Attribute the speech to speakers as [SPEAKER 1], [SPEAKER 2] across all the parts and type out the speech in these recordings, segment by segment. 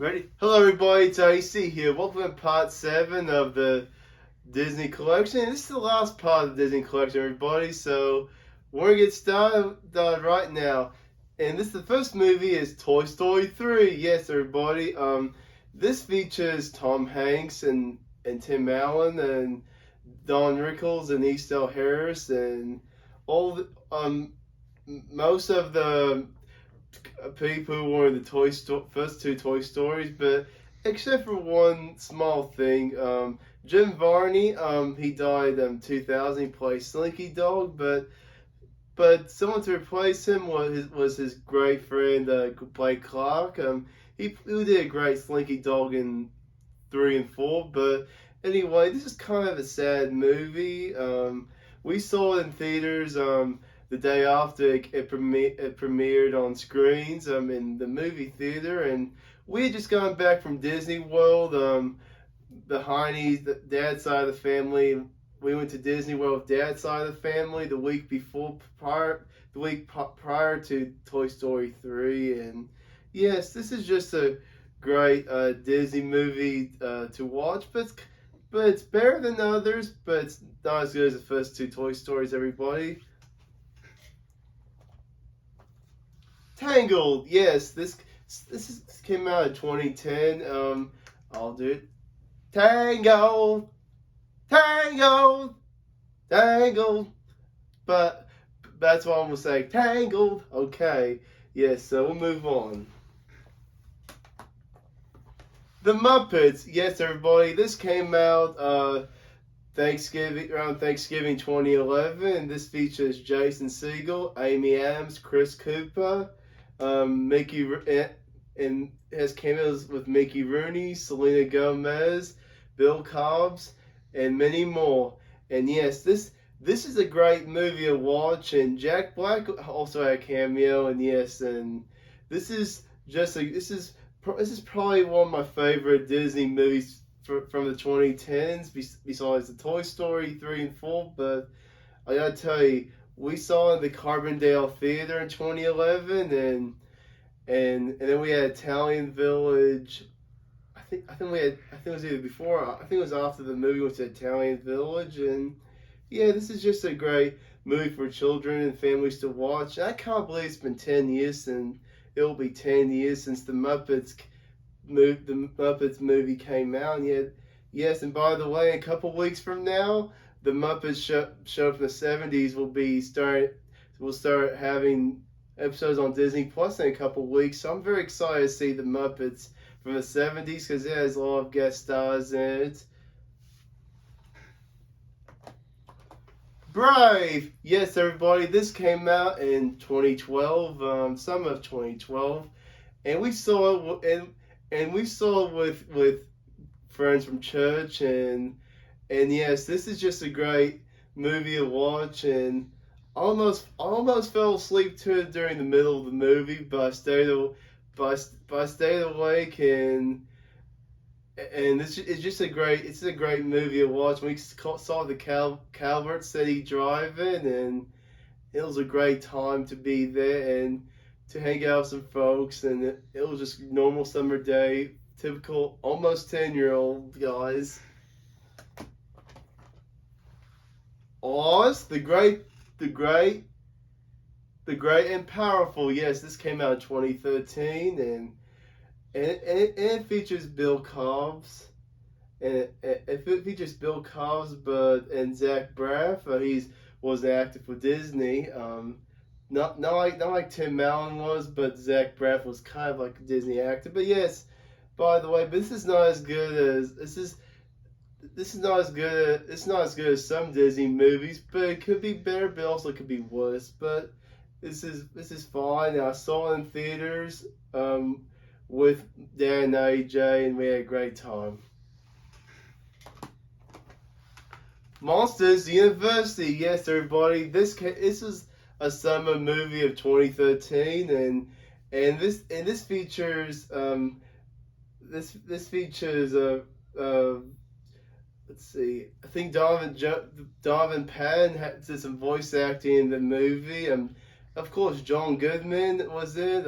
[SPEAKER 1] Ready? Hello everybody, it's AC here. Welcome to part 7 of the Disney collection. This is the last part of the Disney collection, everybody, so we're going to get started right now. And the first movie is Toy Story 3. Yes, everybody. This features Tom Hanks and Tim Allen and Don Rickles and Estelle Harris and all the, most of the people who were in the first two Toy Stories, but except for one small thing, Jim Varney, he died in 2000. He played Slinky Dog, but someone to replace him was his great friend who played Clark. He did a great Slinky Dog in 3 and 4, but anyway, this is kind of a sad movie. We saw it in theaters. The day after it premiered on screens in the movie theater, and we had just gone back from Disney World. The Heine's, the dad's side of the family, we went to Disney World with dad's side of the family the week prior to Toy Story 3, and yes, this is just a great Disney movie to watch, but it's better than others, but it's not as good as the first two Toy Stories, everybody. Tangled, yes, this came out in 2010. I'll do it. Tangled, Tangled, Tangled. But that's what I'm gonna say. Tangled. Okay. Yes. So we'll move on. The Muppets. Yes, everybody. This came out around Thanksgiving 2011. This features Jason Segel, Amy Adams, Chris Cooper. Mickey and has cameos with Mickey Rooney, Selena Gomez, Bill Cobbs, and many more. And yes, this is a great movie to watch. And Jack Black also had a cameo. And yes, and this is probably one of my favorite Disney movies from the 2010s. Besides the Toy Story 3 and 4, but I gotta tell you, we saw it in the Carbondale Theater in 2011, and then we had Italian Village. I think it was either before. I think it was after the movie went to Italian Village, and yeah, this is just a great movie for children and families to watch. I can't believe it's been 10 years, and it'll be 10 years since the Muppets movie came out. And yet, yes, and by the way, a couple weeks from now, the Muppets show from the 70s will start having episodes on Disney Plus in a couple weeks. So I'm very excited to see the Muppets from the 70s because it has a lot of guest stars in it. Brave! Yes, everybody, this came out in 2012, summer of 2012, and we saw it with friends from church, and yes, this is just a great movie to watch, and almost fell asleep to it during the middle of the movie, but I stayed awake, and it's a great movie to watch. We saw the Calvert City Drive-In, and it was a great time to be there and to hang out with some folks, and it was just a normal summer day, typical almost 10-year-old guys. Oz, the great and powerful. Yes, this came out in 2013, and it features Bill Cobbs, and it features Bill Cobbs, and Zach Braff. Was an actor for Disney. Not like Tim Allen was, but Zach Braff was kind of like a Disney actor. But yes, by the way, but this is not as good as some Disney movies, but it could be better, but also could be worse. But this is fine. I saw it in theaters with Dan and AJ, and we had a great time. Monsters University. Yes, everybody. This is a summer movie of 2013, and this features let's see. I think Donovan Patton did some voice acting in the movie. Of course, John Goodman was in.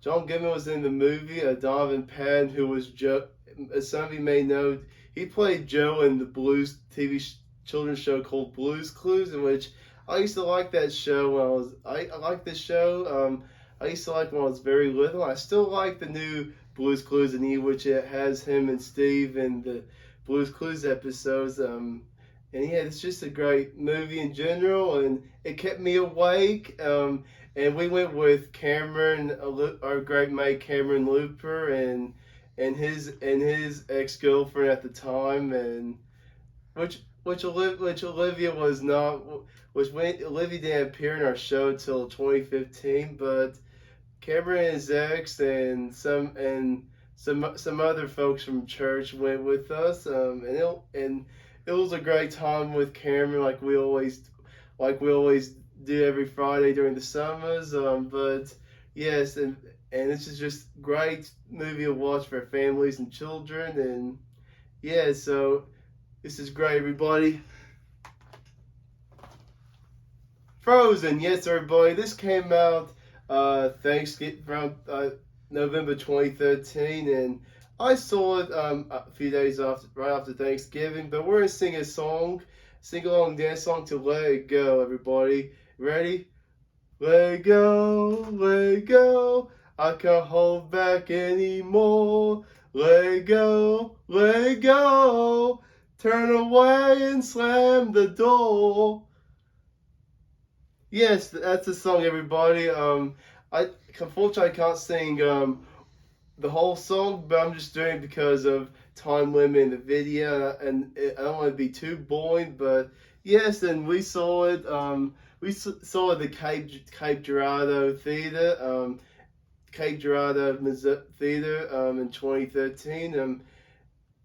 [SPEAKER 1] John Goodman was in the movie. Donovan Penn, who was Joe, as some of you may know, he played Joe in the Blues TV children's show called Blues Clues, in which I used to like that show when I like this show. I used to like when I was very little. I still like the new Blues Clues, in which it has him and Steve in the Blues Clues episodes. And yeah, it's just a great movie in general, and it kept me awake. And we went with Cameron, our great mate Cameron Looper, and his ex girlfriend at the time, and which Olivia was not, Olivia didn't appear in our show till 2015, but Cameron and his ex and some other folks from church went with us, and it was a great time with Cameron, like we always do every Friday during the summers. But yes, and this is just great movie to watch for families and children, and yeah, so this is great, everybody. Frozen, yes, everybody. This came out Thanksgiving from November 2013, and I saw it a few days right after Thanksgiving. But we're gonna sing a sing-along dance song to Let It Go, everybody. Ready? Let it go, let it go. I can't hold back anymore. Let it go, let it go. Turn away and slam the door. Yes, that's the song, everybody. Unfortunately I can't sing the whole song, but I'm just doing it because of time limit in the video, and I don't want to be too boring. But yes, and we saw it. We saw it at the Cape Girardeau Theater, Cape Girardeau Theater, in 2013. And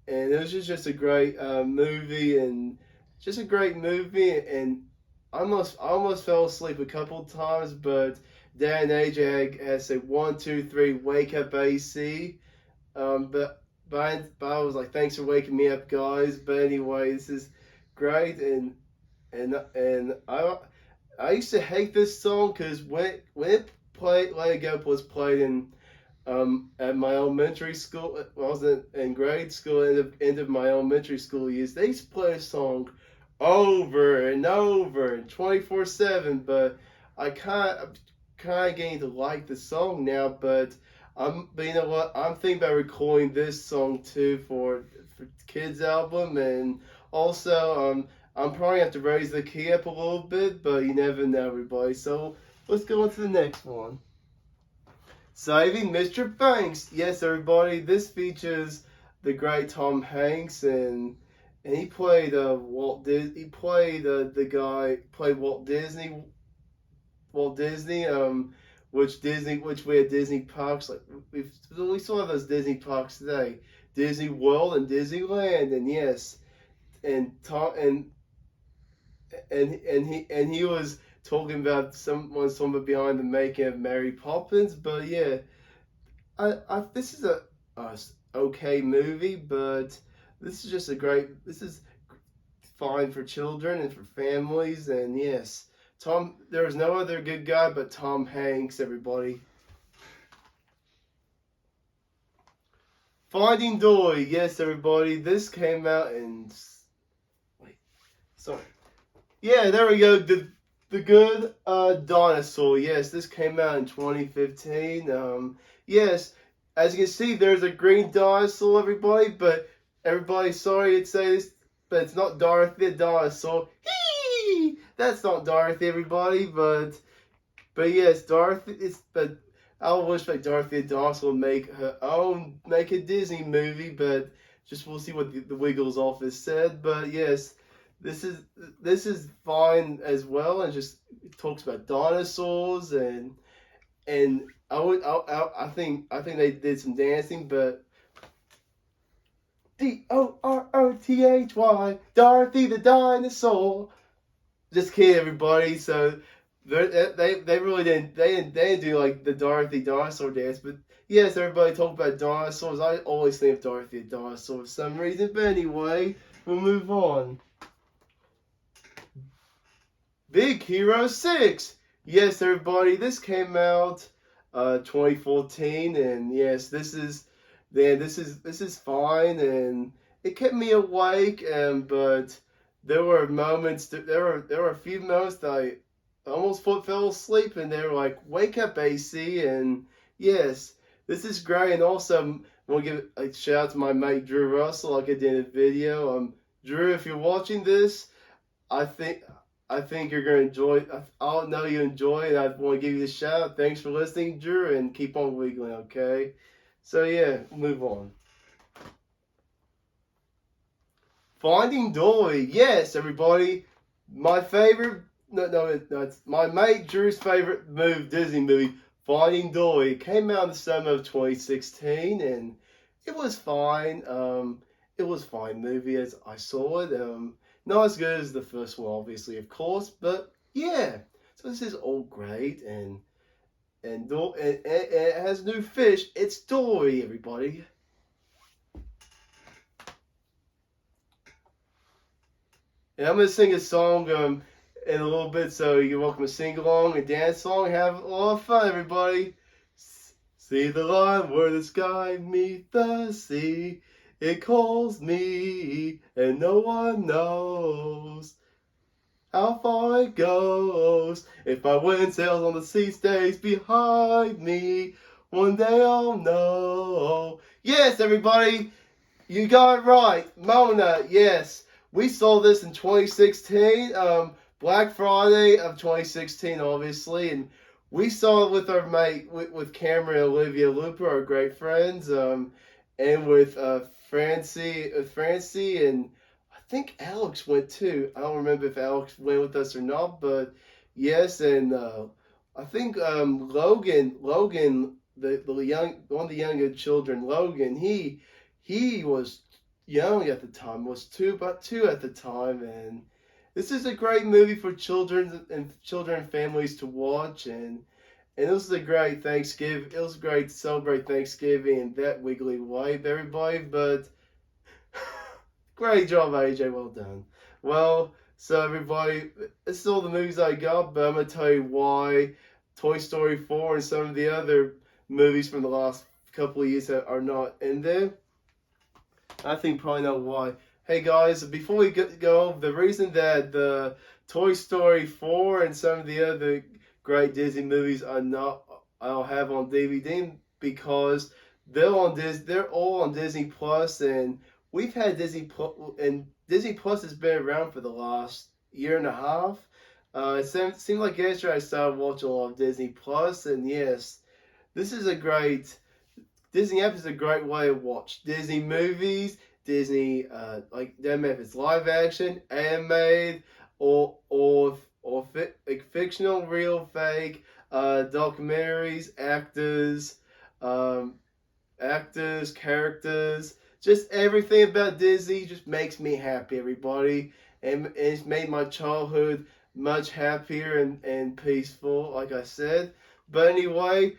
[SPEAKER 1] it was just a great movie, and just a great movie. And I almost fell asleep a couple times, but Dan and AJ had said 1, 2, 3, wake up AC. But I was like, thanks for waking me up, guys. But anyway, this is great, and I used to hate this song because when it played, Let It Go was played in at my elementary school. When I was in grade school, end of my elementary school years, they used to play a song over and over and 24/7. But I kind of getting to like the song now. But you know what? I'm thinking about recording this song too for kids album, and also I'm probably have to raise the key up a little bit, but you never know, everybody. So let's go on to the next one. Saving Mr. Banks. Yes, everybody. This features the great Tom Hanks, and he played Walt Disney. He played the guy played Walt Disney. Which we had Disney parks, like we still have those Disney parks today, Disney World and Disneyland, and yes, and Tom and he was talking about someone behind the making of Mary Poppins. But yeah, I this is a okay movie, but this is just this is fine for children and for families, and yes. There was no other good guy but Tom Hanks, everybody. Finding Dory, yes, everybody. This came out in. Wait, sorry. Yeah, there we go. The Good Dinosaur. Yes, this came out in 2015. Yes, as you can see, there's a green dinosaur, everybody. But everybody, sorry to say this, but it's not Dorothy the Dinosaur. That's not Dorothy, everybody, but yes, Dorothy. But I wish like Dorothy the Dinosaur make a Disney movie, but just we'll see what the Wiggles office said. But yes, this is fine as well, and just it talks about dinosaurs, and I think they did some dancing, but Dorothy, Dorothy the Dinosaur. Just kidding, everybody. So they really didn't do like the Dorothy dinosaur dance. But yes, everybody talk about dinosaurs. I always think of Dorothy the Dinosaur for some reason. But anyway, we'll move on. Big Hero 6. Yes, everybody. This came out 2014, and yes, this is fine, and it kept me awake, and but there were moments there were a few moments that I almost fell asleep, and they were like, "Wake up, AC!" And yes, this is great, and also I want to give a shout out to my mate Drew Russell, like I did in the video. Drew, if you're watching this, I think I think you're gonna enjoy. I know you enjoy it. I want to give you a shout out. Thanks for listening, Drew, and keep on wiggling. Okay, so yeah, move on. Finding Dory. Yes, everybody. My favorite. No, it's my mate Drew's favorite Disney movie, Finding Dory. It came out in the summer of 2016, and it was fine. It was a fine movie as I saw it. Not as good as the first one, obviously, of course, but yeah. So this is all great, and it has new fish. It's Dory, everybody. And I'm gonna sing a song in a little bit, so you're welcome to sing along and dance along. Have a lot of fun, everybody. See the line where the sky meets the sea. It calls me, and no one knows how far it goes. If my wind sails on the sea, stays behind me, one day I'll know. Yes, everybody, you got it right. Mona, yes. We saw this in 2016, Black Friday of 2016, obviously, and we saw it with our mate, with Cameron and Olivia Looper, our great friends, and with Francie, and I think Alex went too. I don't remember if Alex went with us or not, but yes, and I think Logan, the young one of the younger children, Logan, he was young at the time, about two at the time, and this is a great movie for children and families to watch, and it was a great Thanksgiving. It was great to celebrate Thanksgiving in that wiggly way, everybody. But great job, AJ. Well done. Well, so everybody, this is all the movies I got, but I'm gonna tell you why Toy Story 4 and some of the other movies from the last couple of years are not in there. I think probably know why. Hey guys, before we go, the reason that the Toy Story 4 and some of the other great Disney movies I don't have on DVD because they're all on Disney Plus, and we've had Disney Plus, and Disney Plus has been around for the last year and a half. It seemed like yesterday I started watching a lot of Disney Plus, and yes, this is a great. Disney app is a great way to watch Disney movies, Disney like them if it's live action, animated, or like fictional, real, fake, documentaries, actors, characters, just everything about Disney just makes me happy, everybody, and it's made my childhood much happier and peaceful, like I said. But anyway,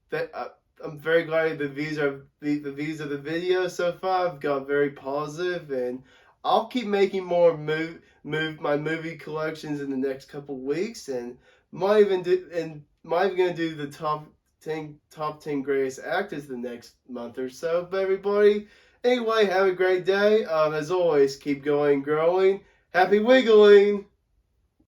[SPEAKER 1] that. I'm very glad the views of the video so far have got very positive, and I'll keep making more my movie collections in the next couple weeks, and might even gonna do the top 10 greatest actors the next month or so. But everybody, anyway, have a great day. As always, keep going, growing, happy wiggling.